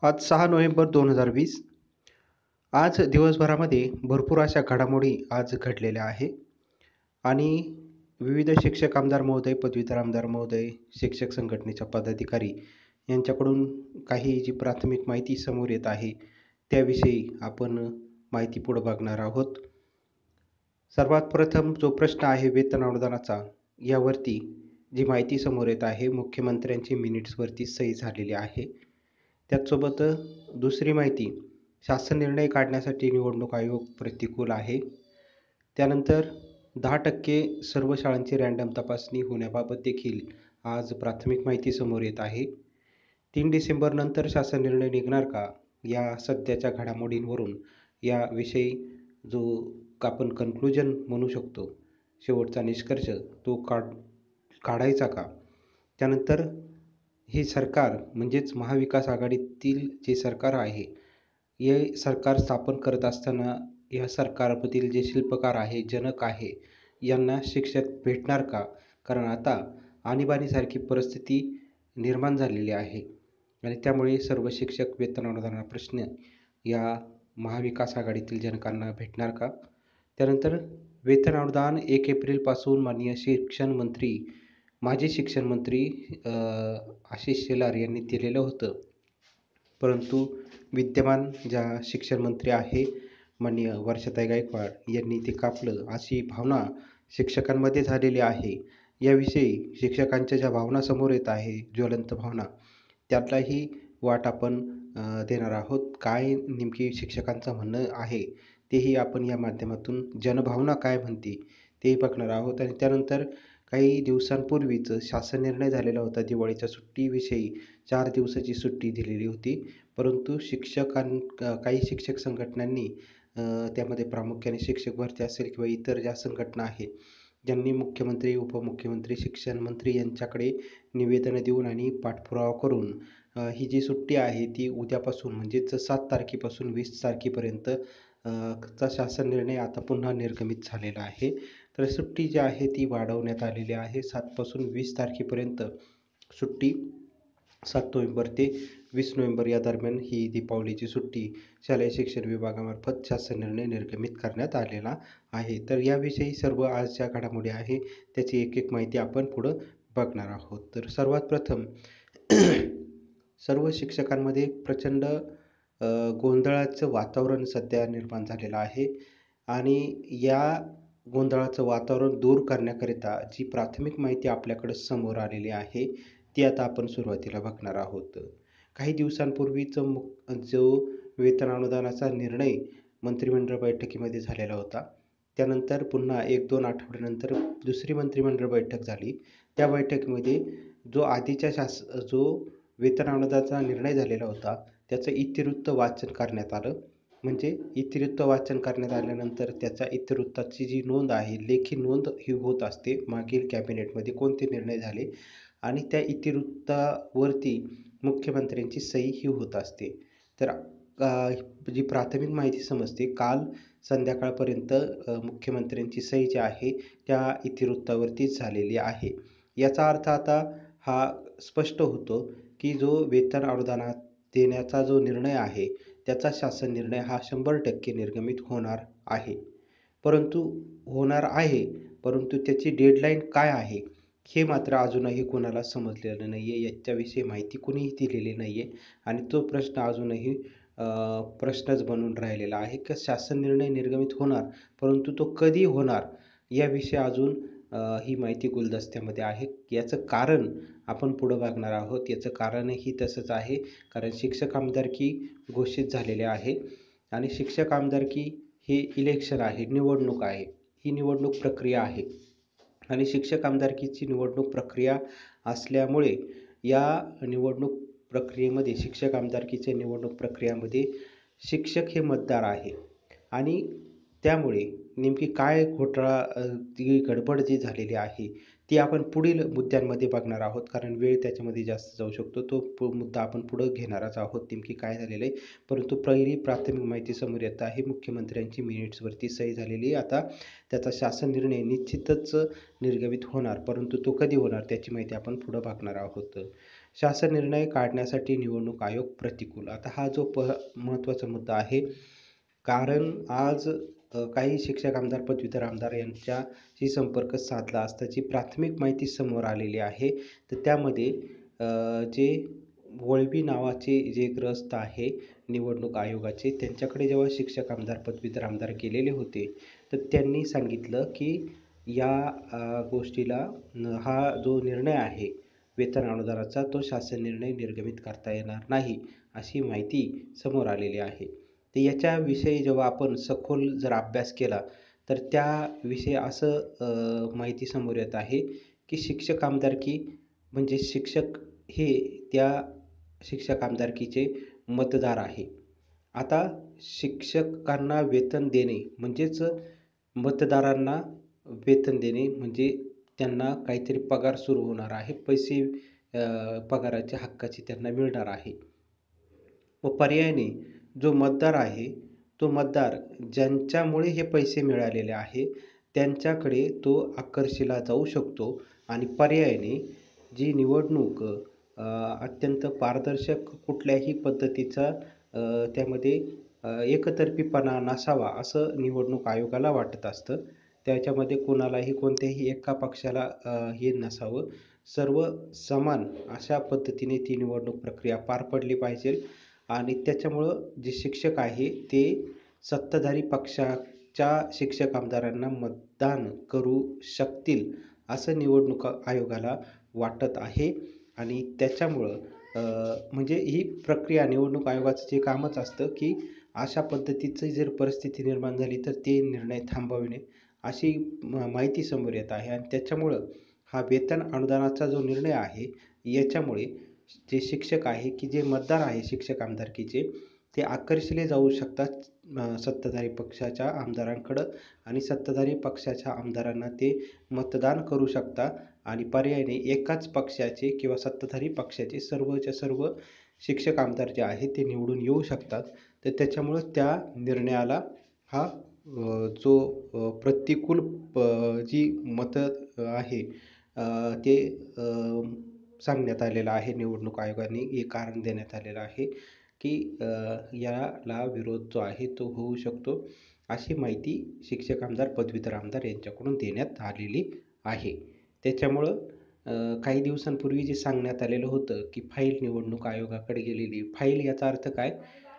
आज 6 नोव्हेंबर 2020. आज दिवसभरामध्ये भरपूर अशा घडामोडी आज घडलेल्या आहे आणि विविध शिक्षक आमदार महोदय, पदवीधर आमदार महोदय, शिक्षक संघटनेच्या पदाधिकारी यांच्याकडून काही जी प्राथमिक माहिती समोर येत आहे, त्याविषयी आपण माहिती पुढे बघणार आहोत. सर्वात प्रथम जो प्रश्न आहे वेतन अनुदानाचा, यावरती जी माहिती समोर येत आहे, मुख्यमंत्र्यांची मिनिट्सवरती सही झालेली आहे. त्याचसोबत दुसरी माहिती, शासन निर्णय काढण्यासाठी निवडणूक आयोग प्रतिकूल आहे. त्यानंतर 10% सर्व शाळांची रँडम तपासणी होण्याबाबत देखील आज प्राथमिक माहिती समोर येत आहे. 3 डिसेंबरनंतर शासन निर्णय निघणार का? या सध्याच्या घडामोडींवरून याविषयी जो आपण कन्क्लुजन म्हणू शकतो, शेवटचा निष्कर्ष तो काढायचा का? त्यानंतर हे सरकार म्हणजेच महाविकास आघाडीतील जे सरकार आहे, हे सरकार स्थापन करत असताना या सरकारमधील जे शिल्पकार आहे, जनक आहे, यांना शिक्षक भेटणार का? कारण आता आणीबाणीसारखी परिस्थिती निर्माण झालेली आहे आणि त्यामुळे सर्व शिक्षक वेतन अनुदान प्रश्न या महाविकास आघाडीतील जनकांना भेटणार का? त्यानंतर वेतन अनुदान 1 एप्रिलपासून माननीय माजी शिक्षण मंत्री आशिष शेलार यांनी दिलेलं होतं. परंतु विद्यमान ज्या शिक्षण मंत्री आहे माननीय वर्षाताई गायकवाड यांनी ते कापलं, अशी भावना शिक्षकांमध्ये झालेली आहे. याविषयी शिक्षकांच्या ज्या भावना समोर येत आहे, ज्वलंत भावना, त्यातलाही वाट आपण देणार आहोत. काय नेमकी शिक्षकांचं म्हणणं आहे, तेही आपण या माध्यमातून जनभावना काय म्हणते तेही बघणार आहोत. आणि त्यानंतर काही दिवसांपूर्वीच शासन निर्णय झालेला होता. दिवाळीच्या सुट्टीविषयी 4 दिवसाची सुट्टी दिलेली होती. परंतु काही शिक्षक संघटनांनी त्यामध्ये प्रामुख्याने शिक्षक भरती असेल किंवा इतर ज्या संघटना आहेत, ज्यांनी मुख्यमंत्री, उपमुख्यमंत्री, शिक्षण मंत्री यांच्याकडे निवेदनं देऊन आणि पाठपुरावा करून ही जी सुट्टी आहे ती उद्यापासून म्हणजेच 7 तारखेपासून 20 तारखेपर्यंत चा शासन निर्णय आता पुन्हा निर्गमित झालेला आहे. तर सुट्टी जी आहे ती वाढवण्यात आलेली आहे. 7 पासून 20 तारखेपर्यंत सुट्टी, 7 नोव्हेंबर ते 20 नोव्हेंबर या दरम्यान ही दीपावलीची सुट्टी शालेय शिक्षण विभागामार्फत शासन निर्णय निर्गमित करण्यात आलेला आहे. तर याविषयी सर्व आज ज्या घडामोडी आहे त्याची एक माहिती आपण पुढं बघणार आहोत. तर सर्वात प्रथम सर्व शिक्षकांमध्ये प्रचंड गोंधळाचं वातावरण सध्या निर्माण झालेलं आहे आणि या गोंधळाचं वातावरण दूर करण्याकरिता जी प्राथमिक माहिती आपल्याकडे समोर आलेली आहे, ती आता आपण सुरुवातीला बघणार आहोत. काही दिवसांपूर्वीच जो वेतन अनुदानाचा निर्णय मंत्रिमंडळ बैठकीमध्ये झालेला होता. त्यानंतर पुन्हा 1-2 आठवड्यानंतर दुसरी मंत्रिमंडळ बैठक झाली. त्या बैठकीमध्ये जो आधीच्या जो वेतन अनुदानाचा निर्णय झालेला होता, त्याचं इतिवृत्त वाचन करण्यात आलं. म्हणजे इतिवृत्त वाचन करण्यात आल्यानंतर त्याच्या इतिवृत्ताची जी नोंद आहे, लेखी नोंद ही होत असते, मागील कॅबिनेटमध्ये कोणते निर्णय झाले आणि त्या इतिवृत्तावरती मुख्यमंत्र्यांची सही ही होत असते. तर जी प्राथमिक माहिती समजते, काल संध्याकाळपर्यंत मुख्यमंत्र्यांची सही जी आहे त्या इतिवृत्तावरतीच झालेली आहे. याचा अर्थ आता हा स्पष्ट होतो की जो वेतन अनुदानात देण्याचा जो निर्णय आहे, त्याचा शासन निर्णय हा 100% निर्गमित होणार आहे. परंतु त्याची डेडलाईन काय आहे, हे मात्र अजूनही कोणाला समजलेलं नाही आहे. याच्याविषयी माहिती कुणीही दिलेली नाही आहे आणि तो प्रश्न अजूनही प्रश्नच बनून राहिलेला आहे की शासन निर्णय निर्गमित होणार, परंतु तो कधी होणार याविषयी अजून ही माहिती गुलदस्त्यामध्ये आहे. याचं कारण आपण पुढं बघणार आहोत. याचं कारणही तसंच आहे, कारण शिक्षक आमदारकी घोषित झालेले आहे आणि शिक्षक आमदारकी हे इलेक्शन आहे, निवडणूक आहे. ही निवडणूक प्रक्रिया आहे आणि शिक्षक आमदारकीची निवडणूक प्रक्रिया असल्यामुळे या निवडणूक प्रक्रियेमध्ये, शिक्षक आमदारकीच्या निवडणूक प्रक्रियेमध्ये शिक्षक हे मतदार आहे आणि त्यामुळे नेमकी काय घोटाळा, ती गडबड जी झालेली आहे ती आपण पुढील मुद्द्यांमध्ये बघणार आहोत, कारण वेळ त्याच्यामध्ये जास्त जाऊ शकतो. तो मुद्दा आपण पुढं घेणारच आहोत, नेमकी काय झालेलं आहे. परंतु पहिली प्राथमिक माहिती समोर येत आहे, मुख्यमंत्र्यांची मिनिट्सवरती सही झालेली. आता त्याचा शासन निर्णय निश्चितच निर्गमित होणार, परंतु तो कधी होणार त्याची माहिती आपण पुढं बघणार आहोत. शासन निर्णय काढण्यासाठी निवडणूक आयोग प्रतिकूल. आता हा जो महत्त्वाचा मुद्दा आहे. कारण आज काही शिक्षक आमदार, पदवीधर आमदार यांच्याशी संपर्क साधला असता जी प्राथमिक माहिती समोर आलेली आहे, तर त्यामध्ये जे वळवी नावाचे जे ग्रस्त आहे निवडणूक आयोगाचे, त्यांच्याकडे जेव्हा शिक्षक आमदार, पदवीधर आमदार गेलेले होते, तर त्यांनी सांगितलं की या गोष्टीला हा जो निर्णय आहे वेतन अनुदानाचा, तो शासन निर्णय निर्गमित करता येणार नाही, अशी माहिती समोर आलेली आहे. तर याच्याविषयी जेव्हा आपण सखोल जर अभ्यास केला, तर त्याविषयी असं माहिती समोर येत आहे की शिक्षक आमदारकी म्हणजे शिक्षक हे त्या शिक्षक आमदारकीचे मतदार आहे. आता शिक्षकांना वेतन देणे म्हणजेच मतदारांना वेतन देणे म्हणजे त्यांना काहीतरी पगार सुरू होणार आहे. पैसे पगाराच्या हक्काचे त्यांना मिळणार आहे. व पर्यायाने जो मतदार आहे, तो मतदार ज्यांच्यामुळे हे पैसे मिळालेले आहे, त्यांच्याकडे तो आकर्षिला जाऊ शकतो आणि पर्यायाने जी निवडणूक अत्यंत पारदर्शक कुठल्याही पद्धतीचा त्यामध्ये एकतर्फीपणा नसावा असं निवडणूक आयोगाला वाटत असतं. त्याच्यामध्ये कोणालाही कोणत्याही एका पक्षाला हे नसावं. सर्व समान अशा पद्धतीने ती निवडणूक प्रक्रिया पार पडली पाहिजे आणि त्याच्यामुळं जे शिक्षक आहे ते सत्ताधारी पक्षाच्या शिक्षक आमदारांना मतदान करू शकतील असं निवडणूक आयोगाला वाटत आहे आणि त्याच्यामुळं म्हणजे ही प्रक्रिया निवडणूक आयोगाचं जे कामच असतं की अशा पद्धतीची जर परिस्थिती निर्माण झाली तर ते निर्णय थांबविणे अशी माहिती समोर येत आहे आणि त्याच्यामुळं हा वेतन अनुदानाचा जो निर्णय आहे याच्यामुळे जे शिक्षक आहे की जे मतदार आहे शिक्षक आमदारकीचे ते आकर्षिले जाऊ शकतात सत्ताधारी पक्षाच्या आमदारांकडं आणि सत्ताधारी पक्षाच्या आमदारांना ते मतदान करू शकतात आणि पर्यायाने एकाच पक्षाचे किंवा सत्ताधारी पक्षाचे सर्वच्या सर्व शिक्षक आमदार जे आहेत ते निवडून येऊ शकतात. तर त्याच्यामुळं त्या निर्णयाला हा जो प्रतिकूल जी मतं आहे ते सांगण्यात आलेलं आहे. निवडणूक आयोगाने हे कारण देण्यात आलेलं आहे की याला विरोध जो आहे तो होऊ शकतो, अशी माहिती शिक्षक आमदार, पदवीधर आमदार यांच्याकडून देण्यात आलेली आहे. त्याच्यामुळं काही दिवसांपूर्वी जे सांगण्यात आलेलं होतं की फाईल निवडणूक आयोगाकडे गेलेली. फाईल याचा अर्थ काय?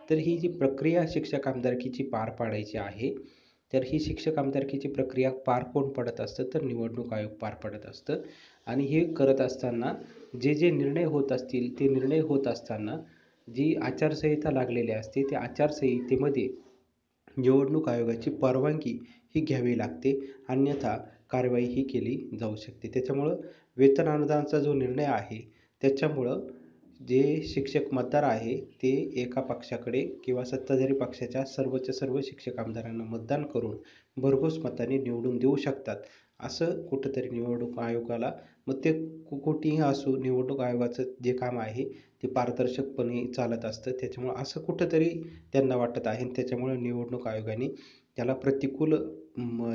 तर ही जी प्रक्रिया शिक्षक आमदारकीची पार पाडायची आहे, तर ही शिक्षक आमदारकीची प्रक्रिया पार कोण पडत असतं? तर निवडणूक आयोग पार पडत असतं आणि हे करत असताना जे निर्णय होत असतील, ते निर्णय होत असताना जी आचारसंहिता लागलेली असते, त्या आचारसंहितेमध्ये निवडणूक आयोगाची परवानगी ही घ्यावी लागते, अन्यथा कारवाई ही केली जाऊ शकते. त्याच्यामुळं वेतन अनुदानाचा जो निर्णय आहे, त्याच्यामुळं जे शिक्षक मतदार आहे, ते एका पक्षाकडे किंवा सत्ताधारी पक्षाच्या सर्वच्या सर्व शिक्षक आमदारांना मतदान करून भरघोस मताने निवडून देऊ शकतात. असं कुठंतरी निवडणूक आयोगाला मग ते कुठेही असो निवडणूक आयोगाचं जे काम आहे ते पारदर्शकपणे चालत असतं. त्याच्यामुळं असं कुठंतरी त्यांना वाटत आहे आणि त्याच्यामुळे निवडणूक आयोगाने त्याला प्रतिकूल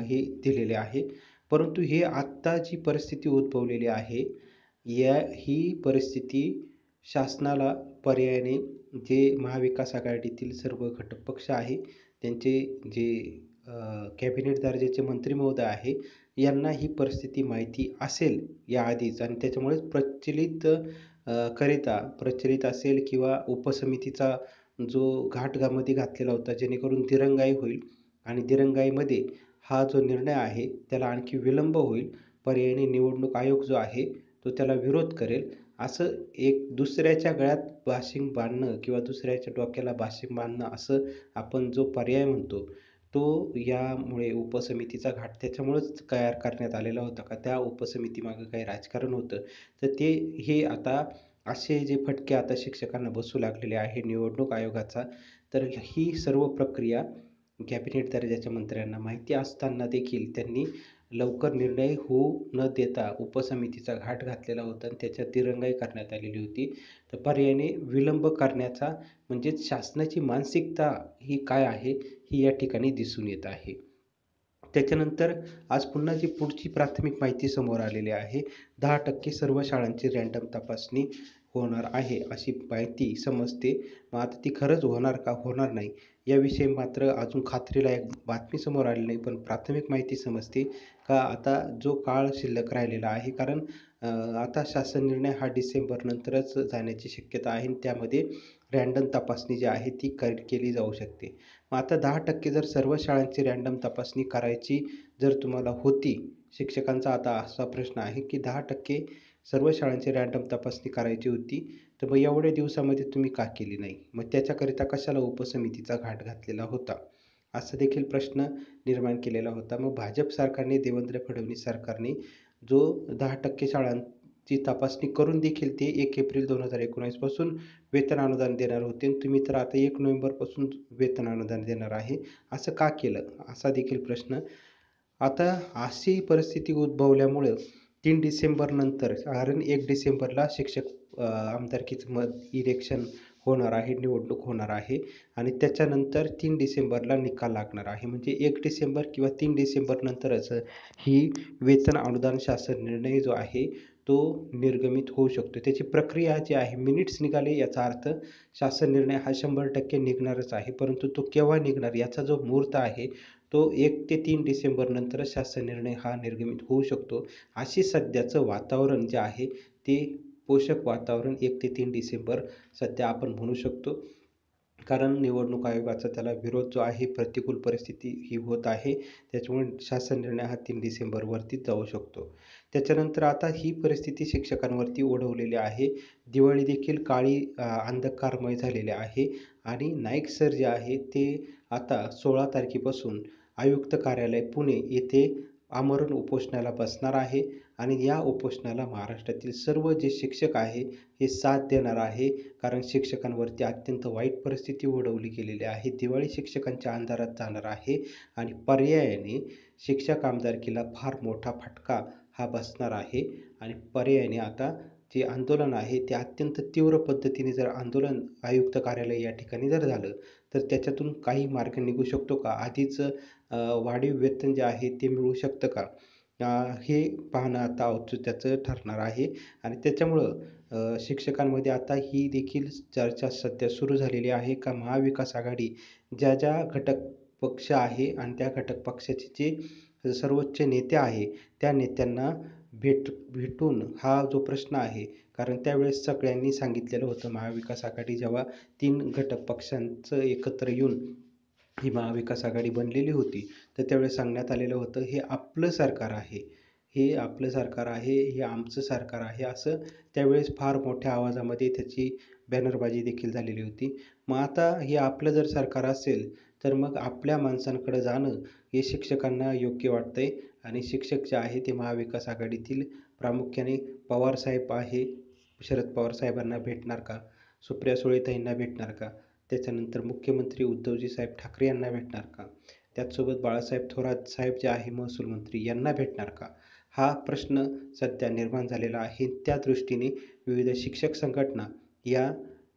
हे दिलेले आहे. परंतु हे आत्ता जी परिस्थिती उद्भवलेली आहे, ही परिस्थिती शासनाला पर्यायाने जे महाविकास आघाडीतील सर्व घटक पक्ष आहे, त्यांचे जे कॅबिनेट दर्जाचे मंत्री महोदय आहे, यांना ही परिस्थिती माहिती असेल याआधीच आणि त्याच्यामुळेच प्रचलित असेल किंवा उपसमितीचा जो घाटमध्ये घातलेला होता जेणेकरून दिरंगाई होईल आणि दिरंगाईमध्ये हा जो निर्णय आहे त्याला आणखी विलंब होईल. पर्यायाने निवडणूक आयोग जो आहे तो त्याला विरोध करेल. असं एक दुसऱ्याच्या गळ्यात बाशिंग बांधणं किंवा दुसऱ्याच्या डोक्याला बाशिंग बांधणं असं आपण जो पर्याय म्हणतो, तो यामुळे उपसमितीचा घाट त्याच्यामुळंच तयार करण्यात आलेला होता का त्या उपसमितीमागं काही राजकारण होतं. तर हे आता असे जे फटके आता शिक्षकांना बसू लागलेले आहे निवडणूक आयोगाचा, तर ही सर्व प्रक्रिया कॅबिनेट दर्जाच्या मंत्र्यांना माहिती असताना देखील त्यांनी लवकर निर्णय होऊ न देता उपसमितीचा घाट घातलेला होता आणि त्याच्यात दिरंगाई करण्यात आलेली होती. तर पर्यायाने विलंब करण्याचा म्हणजेच शासनाची मानसिकता ही काय आहे, ही या ठिकाणी दिसून येत आहे. त्याच्यानंतर आज पुन्हा जी पुढची प्राथमिक माहिती समोर आलेली आहे, 10% सर्व शाळांची रँडम तपासणी होणार आहे अशी माहिती समजते. मग आता ती खरंच होणार का होणार नाही याविषयी मात्र अजून खात्रीलायक बातमी समोर आली नाही. पण प्राथमिक माहिती समजते का आता जो काळ शिल्लक राहिलेला आहे, कारण आता शासन निर्णय हा डिसेंबर नंतरच जाण्याची शक्यता आहे आणि त्यामध्ये रँडम तपासणी जी आहे ती केली जाऊ शकते. मग आता 10% जर सर्व शाळांची रँडम तपासणी करायची जर तुम्हाला होती, शिक्षकांचा आता असा प्रश्न आहे की 10% सर्व शाळांची रँडम तपासणी करायची होती, तर मग एवढ्या दिवसामध्ये तुम्ही का केली नाही? मग त्याच्याकरिता कशाला उपसमितीचा घाट घातलेला होता? असा देखील प्रश्न निर्माण केलेला होता. मग भाजप सरकारने, देवेंद्र फडणवीस सरकारने जो 10% शाळांची तपासणी करून देखील ते 1 एप्रिल 2019 पासून वेतन अनुदान देणार होते आणि तुम्ही तर आता 1 नोव्हेंबरपासून वेतन अनुदान देणार आहे. असं का केलं? असा देखील प्रश्न. आता अशी परिस्थिती उद्भवल्यामुळं 3 डिसेंबर नंतर, कारण 1 डिसेंबरला आमदारकीचं इलेक्शन होणार आहे, निवडणूक होणार आहे आणि त्याच्यानंतर 3 डिसेंबरला निकाल लागणार आहे. म्हणजे 1 डिसेंबर किंवा 3 डिसेंबर नंतरच ही वेतन अनुदान शासन निर्णय जो आहे तो निर्गमित होऊ शकतो. त्याची प्रक्रिया जी आहे, मिनिट्स निघाले याचा अर्थ शासन निर्णय हा 100% निघणारच आहे. परंतु तो केव्हा निघणार याचा जो मुहूर्त आहे तो 1 ते 3 डिसेंबर नंतरच शासन निर्णय हा निर्गमित होऊ शकतो. अशी सध्याचं वातावरण जे आहे ते पोषक वातावरण 1 ते 3 डिसेंबर सध्या आपण म्हणू शकतो. कारण निवडणूक आयोगाचा त्याला विरोध जो आहे, प्रतिकूल परिस्थिती ही होत आहे. त्याच्यामुळे शासन निर्णय हा 3 डिसेंबरवरतीच जाऊ शकतो. त्याच्यानंतर आता ही परिस्थिती शिक्षकांवरती ओढवलेली आहे. दिवाळी देखील काळी अंधकारमय झालेली आहे आणि नाईक सर जे आहे ते आता 16 तारखेपासून आयुक्त कार्यालय पुणे येथे आमरण उपोषणाला बसणार आहे आणि या उपोषणाला महाराष्ट्रातील सर्व जे शिक्षक आहे हे साथ देणार आहे. कारण शिक्षकांवरती अत्यंत वाईट परिस्थिती ओढवली गेलेली आहे. दिवाळी शिक्षकांच्या अंधारात जाणार आहे आणि पर्यायाने शिक्षक आमदारकीला फार मोठा फटका हा बसणार आहे आणि पर्यायाने आता जे आंदोलन आहे ते अत्यंत तीव्र पद्धतीने जर आंदोलन आयुक्त कार्यालय या ठिकाणी जर झालं, तर त्याच्यातून काही मार्ग निघू शकतो का? आधीच वाढीव वेतन जे आहे ते मिळू शकतं का? हे पाहणं आता औत्सुक्याचं ठरणार आहे आणि त्याच्यामुळं शिक्षकांमध्ये आता ही देखील चर्चा सध्या सुरू झालेली आहे का महाविकास आघाडी ज्या घटक पक्ष आहे आणि त्या घटक पक्षाचे जे सर्वोच्च नेते आहे, त्या नेत्यांना भेटून हा जो प्रश्न आहे, कारण त्यावेळेस सगळ्यांनी सांगितलेलं होतं, महाविकास आघाडी जेव्हा 3 घटक पक्षांचं एकत्र येऊन ही महाविकास आघाडी बनलेली होती, तर त्यावेळेस सांगण्यात आलेलं होतं, हे आपलं सरकार आहे, हे आपलं सरकार आहे, हे आमचं सरकार आहे, असं त्यावेळेस फार मोठ्या आवाजामध्ये त्याची बॅनरबाजी देखील झालेली होती. मग आता हे आपलं जर सरकार असेल, तर मग आपल्या माणसांकडे जाणं हे शिक्षकांना योग्य वाटतंय आणि शिक्षक जे आहे ते महाविकास आघाडीतील प्रामुख्याने पवारसाहेब आहे, शरद पवार साहेबांना भेटणार का? सुप्रिया सुळेताईंना भेटणार का? त्याच्यानंतर मुख्यमंत्री उद्धवजी साहेब ठाकरे यांना भेटणार का? त्याचसोबत बाळासाहेब थोरात साहेब जे आहे महसूल मंत्री यांना भेटणार का? हा प्रश्न सध्या निर्माण झालेला आहे. त्या दृष्टीने विविध शिक्षक संघटना या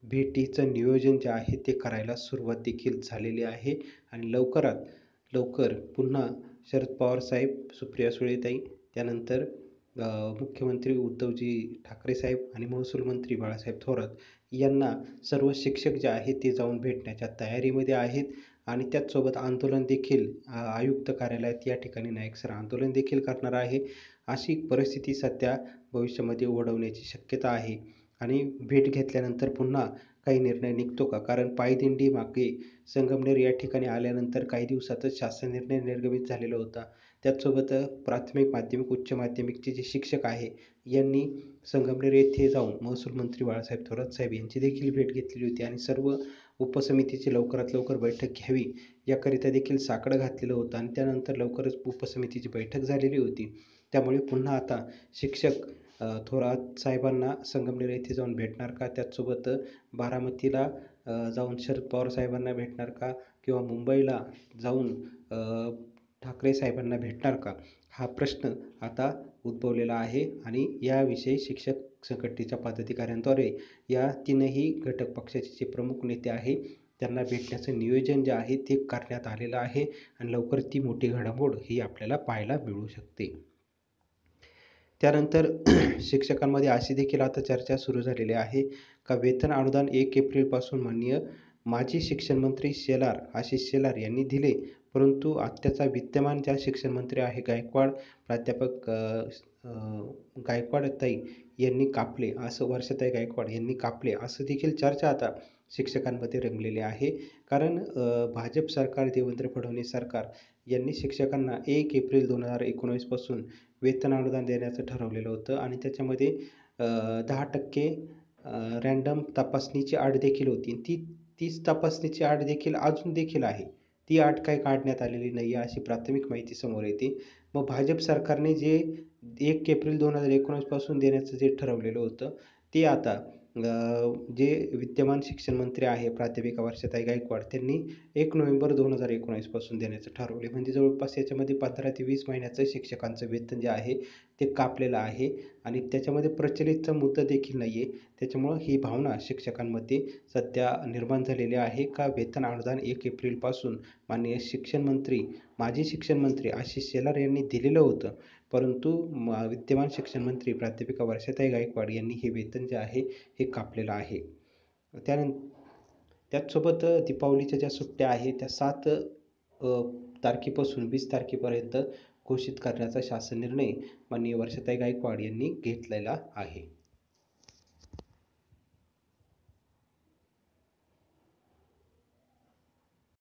भेटीचं नियोजन जे आहे ते करायला सुरुवात देखील झालेली आहे आणि लवकरात लवकर पुन्हा शरद पवार साहेब, सुप्रिया सुळेताई, त्यानंतर मुख्यमंत्री उद्धवजी ठाकरे साहेब आणि महसूल मंत्री बाळासाहेब थोरात यांना सर्व शिक्षक जे आहेत ते जाऊन भेटण्याच्या तयारीमध्ये आहेत आणि त्याचसोबत आंदोलन देखील आयुक्त कार्यालयात या ठिकाणी नाईक सर आंदोलन देखील करणार आहे. अशी परिस्थिती सध्या भविष्यामध्ये ओढवण्याची शक्यता आहे आणि भेट घेतल्यानंतर पुन्हा काही निर्णय निघतो का? कारण पायदिंडी मागे संगमनेर या ठिकाणी आल्यानंतर काही दिवसातच शासन निर्णय निर्गमित झालेला होता. त्याचसोबत प्राथमिक, माध्यमिक, उच्च माध्यमिकचे जे शिक्षक आहे यांनी संगमनेर येथे जाऊन महसूल मंत्री बाळासाहेब थोरात साहेब यांची देखील भेट घेतलेली होती आणि सर्व उपसमितीची लवकरात लवकर बैठक घ्यावी याकरिता देखील साकडं घातलेलं होतं आणि त्यानंतर लवकरच उपसमितीची बैठक झालेली होती. त्यामुळे पुन्हा आता शिक्षक थोरात साहेबांना संगमनेर येथे जाऊन भेटणार का? त्याचसोबत बारामतीला जाऊन शरद पवार साहेबांना भेटणार का? किंवा मुंबईला जाऊन ठाकरे साहेबांना भेटणार का? हा प्रश्न आता उद्भवलेला आहे आणि याविषयी शिक्षक संघटनेच्या पदाधिकाऱ्यांद्वारे या तीनही घटक पक्षाचे जे प्रमुख नेते आहे त्यांना भेटण्याचं नियोजन जे आहे ते करण्यात आलेलं आहे आणि लवकर ती मोठी घडामोड ही आपल्याला पाहायला मिळू शकते. त्यानंतर शिक्षकांमध्ये अशी देखील आता चर्चा सुरू झालेली आहे का वेतन अनुदान 1 एप्रिलपासून माननीय माजी शिक्षण मंत्री आशिष शेलार यांनी दिले. परंतु आत्ताचा विद्यमान ज्या शिक्षण मंत्री आहे प्राध्यापक गायकवाड ताई यांनी कापले, असं वर्षाताई गायकवाड यांनी कापले, असं देखील चर्चा आता शिक्षकांमध्ये रंगलेली आहे. कारण भाजप सरकार, देवेंद्र फडणवीस सरकार यांनी शिक्षकांना 1 एप्रिल 2019 पासून वेतन अनुदान देण्याचं ठरवलेलं होतं आणि त्याच्यामध्ये 10% रँडम तपासणीची अट देखील होती. तीच तपासणीची अट देखील अजून देखील आहे. ती अट काही काढण्यात आलेली नाही आहे, अशी प्राथमिक माहिती समोर येते. मग भाजप सरकारने जे 1 एप्रिल 2019 पासून देण्याचं जे ठरवलेलं होतं, ते आता जे विद्यमान शिक्षण मंत्री आहे प्राध्यापिका वर्षाताई गायकवाड त्यांनी 1 नोव्हेंबर 2019 पासून देण्याचं ठरवले. म्हणजे जवळपास याच्यामध्ये 15 ते 20 महिन्याचं शिक्षकांचं वेतन जे आहे ते कापलेलं आहे आणि त्याच्यामध्ये प्रचलितचा मुद्दा देखील नाही आहे. त्याच्यामुळं ही भावना शिक्षकांमध्ये सध्या निर्माण झालेली आहे का वेतन अनुदान 1 एप्रिलपासून माननीय माजी शिक्षण मंत्री आशिष शेलार यांनी दिलेलं होतं. परंतु विद्यमान शिक्षण मंत्री प्राध्यापिका वर्षाताई गायकवाड यांनी हे वेतन जे आहे हे कापलेलं आहे. त्याचसोबत दीपावलीच्या ज्या सुट्ट्या आहेत त्या 7 तारखेपासून 20 तारखेपर्यंत घोषित करण्याचा शासन निर्णय माननीय वर्षाताई गायकवाड यांनी घेतलेला आहे.